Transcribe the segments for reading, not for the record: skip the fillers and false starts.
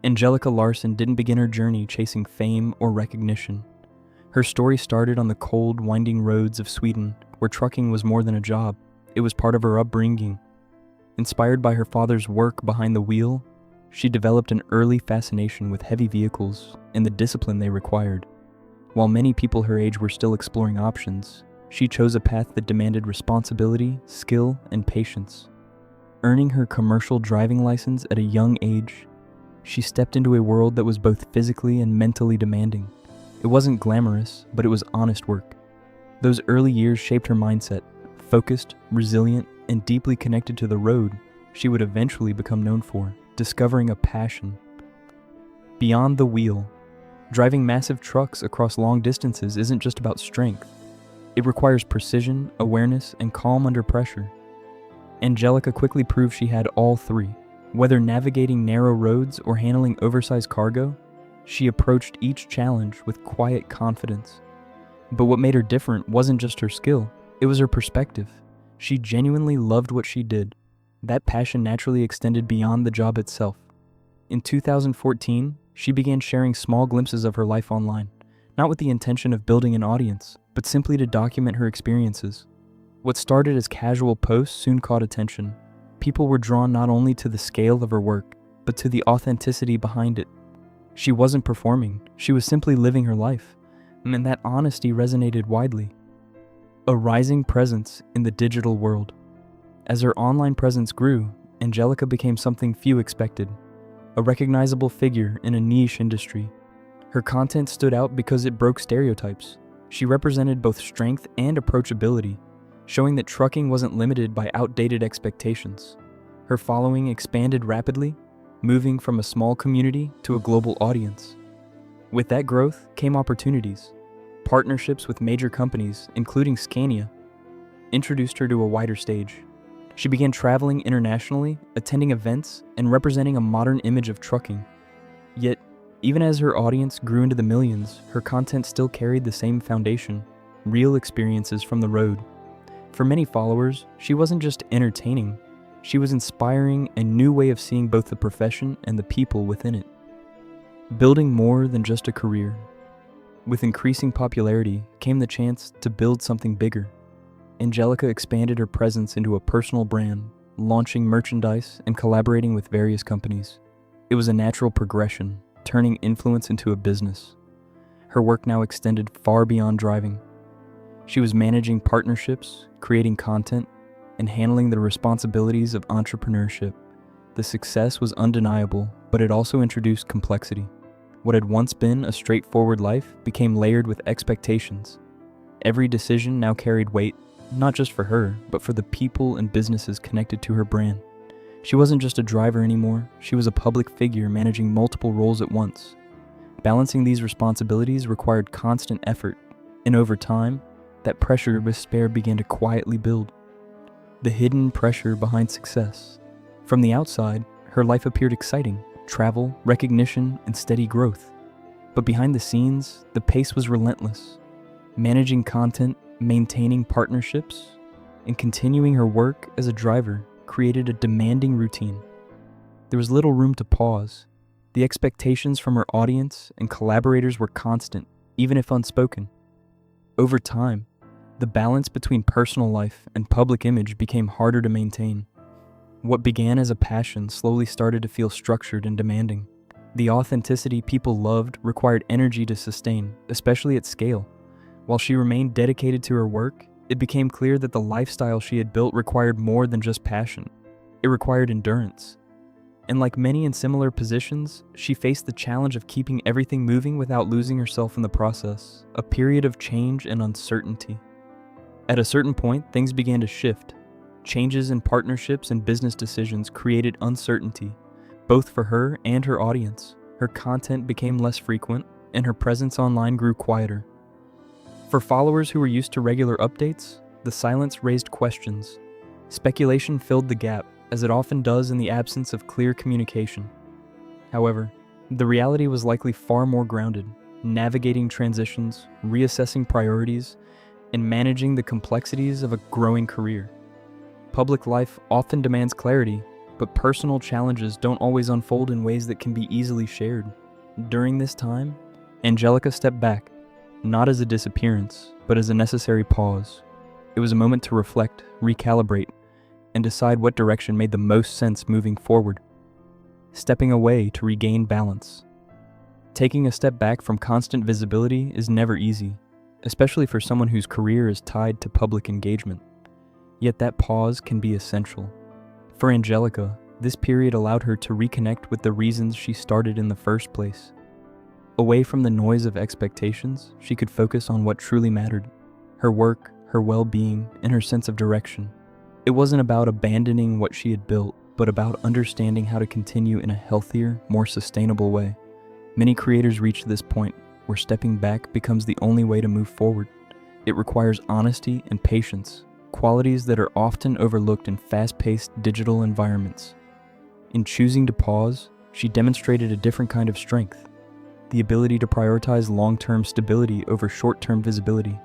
Angelica Larsson didn't begin her journey chasing fame or recognition. Her story started on the cold, winding roads of Sweden, where trucking was more than a job. It was part of her upbringing. Inspired by her father's work behind the wheel, she developed an early fascination with heavy vehicles and the discipline they required. While many people her age were still exploring options, she chose a path that demanded responsibility, skill, and patience. Earning her commercial driving license at a young age, she stepped into a world that was both physically and mentally demanding. It wasn't glamorous, but it was honest work. Those early years shaped her mindset, focused, resilient, and deeply connected to the road she would eventually become known for, discovering a passion. Beyond the wheel, driving massive trucks across long distances isn't just about strength. It requires precision, awareness, and calm under pressure. Angelica quickly proved she had all three. Whether navigating narrow roads or handling oversized cargo, she approached each challenge with quiet confidence. But what made her different wasn't just her skill, it was her perspective. She genuinely loved what she did. That passion naturally extended beyond the job itself. In 2014, she began sharing small glimpses of her life online, not with the intention of building an audience, but simply to document her experiences. What started as casual posts soon caught attention. People were drawn not only to the scale of her work, but to the authenticity behind it. She wasn't performing, she was simply living her life, and that honesty resonated widely. A rising presence in the digital world. As her online presence grew, Angelica became something few expected, a recognizable figure in a niche industry. Her content stood out because it broke stereotypes. She represented both strength and approachability, showing that trucking wasn't limited by outdated expectations. Her following expanded rapidly, moving from a small community to a global audience. With that growth came opportunities. Partnerships with major companies, including Scania, introduced her to a wider stage. She began traveling internationally, attending events, and representing a modern image of trucking. Yet, even as her audience grew into the millions, her content still carried the same foundation: real experiences from the road. For many followers, she wasn't just entertaining, she was inspiring a new way of seeing both the profession and the people within it. Building more than just a career. With increasing popularity came the chance to build something bigger. Angelica expanded her presence into a personal brand, launching merchandise and collaborating with various companies. It was a natural progression, turning influence into a business. Her work now extended far beyond driving. She was managing partnerships, creating content, and handling the responsibilities of entrepreneurship. The success was undeniable, but it also introduced complexity. What had once been a straightforward life became layered with expectations. Every decision now carried weight, not just for her, but for the people and businesses connected to her brand. She wasn't just a driver anymore, she was a public figure managing multiple roles at once. Balancing these responsibilities required constant effort, and over time, that pressure to despair began to quietly build. The hidden pressure behind success. From the outside, her life appeared exciting: travel, recognition, and steady growth. But behind the scenes, the pace was relentless. Managing content, maintaining partnerships, and continuing her work as a driver created a demanding routine. There was little room to pause. The expectations from her audience and collaborators were constant, even if unspoken. Over time, the balance between personal life and public image became harder to maintain. What began as a passion slowly started to feel structured and demanding. The authenticity people loved required energy to sustain, especially at scale. While she remained dedicated to her work, it became clear that the lifestyle she had built required more than just passion. It required endurance. And like many in similar positions, she faced the challenge of keeping everything moving without losing herself in the process, a period of change and uncertainty. At a certain point, things began to shift. Changes in partnerships and business decisions created uncertainty, both for her and her audience. Her content became less frequent, and her presence online grew quieter. For followers who were used to regular updates, the silence raised questions. Speculation filled the gap, as it often does in the absence of clear communication. However, the reality was likely far more grounded, navigating transitions, reassessing priorities, and managing the complexities of a growing career. Public life often demands clarity, but personal challenges don't always unfold in ways that can be easily shared. During this time, Angelica stepped back, not as a disappearance, but as a necessary pause. It was a moment to reflect, recalibrate, and decide what direction made the most sense moving forward. Stepping away to regain balance. Taking a step back from constant visibility is never easy, especially for someone whose career is tied to public engagement. Yet that pause can be essential. For Angelica, this period allowed her to reconnect with the reasons she started in the first place. Away from the noise of expectations, she could focus on what truly mattered: her work, her well-being, and her sense of direction. It wasn't about abandoning what she had built, but about understanding how to continue in a healthier, more sustainable way. Many creators reach this point where stepping back becomes the only way to move forward. It requires honesty and patience, qualities that are often overlooked in fast-paced digital environments. In choosing to pause, she demonstrated a different kind of strength: the ability to prioritize long-term stability over short-term visibility.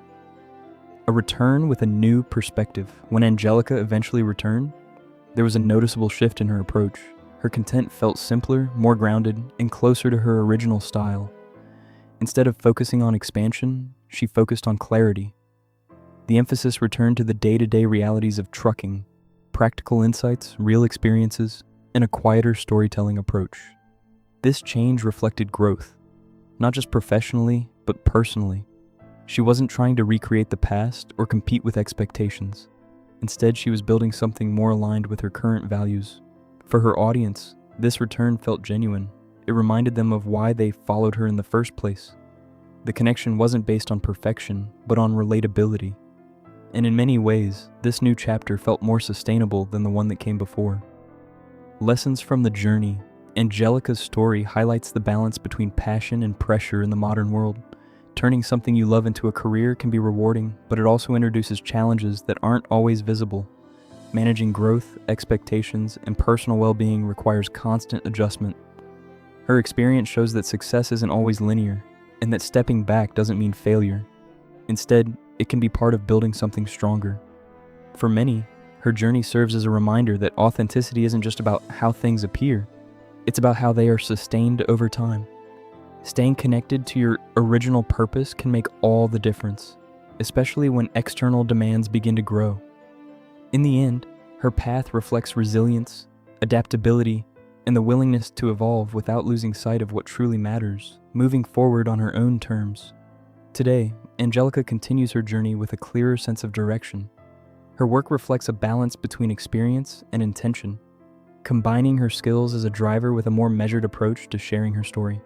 A return with a new perspective. When Angelica eventually returned, there was a noticeable shift in her approach. Her content felt simpler, more grounded, and closer to her original style. Instead of focusing on expansion, she focused on clarity. The emphasis returned to the day-to-day realities of trucking, practical insights, real experiences, and a quieter storytelling approach. This change reflected growth, not just professionally, but personally. She wasn't trying to recreate the past or compete with expectations. Instead, she was building something more aligned with her current values. For her audience, this return felt genuine. It reminded them of why they followed her in the first place. The connection wasn't based on perfection, but on relatability. And in many ways, this new chapter felt more sustainable than the one that came before. Lessons from the journey. Angelica's story highlights the balance between passion and pressure in the modern world. Turning something you love into a career can be rewarding, but it also introduces challenges that aren't always visible. Managing growth, expectations, and personal well-being requires constant adjustment. Her experience shows that success isn't always linear, and that stepping back doesn't mean failure. Instead, it can be part of building something stronger. For many, her journey serves as a reminder that authenticity isn't just about how things appear, it's about how they are sustained over time. Staying connected to your original purpose can make all the difference, especially when external demands begin to grow. In the end, her path reflects resilience, adaptability, and the willingness to evolve without losing sight of what truly matters, moving forward on her own terms. Today, Angelica continues her journey with a clearer sense of direction. Her work reflects a balance between experience and intention, combining her skills as a driver with a more measured approach to sharing her story.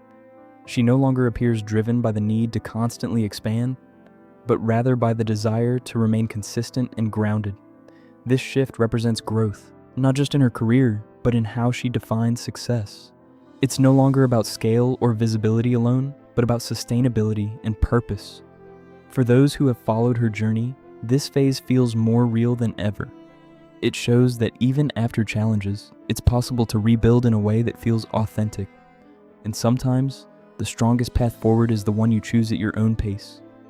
She no longer appears driven by the need to constantly expand, but rather by the desire to remain consistent and grounded. This shift represents growth, not just in her career, but in how she defines success. It's no longer about scale or visibility alone, but about sustainability and purpose. For those who have followed her journey, this phase feels more real than ever. It shows that even after challenges, it's possible to rebuild in a way that feels authentic. And sometimes, the strongest path forward is the one you choose at your own pace.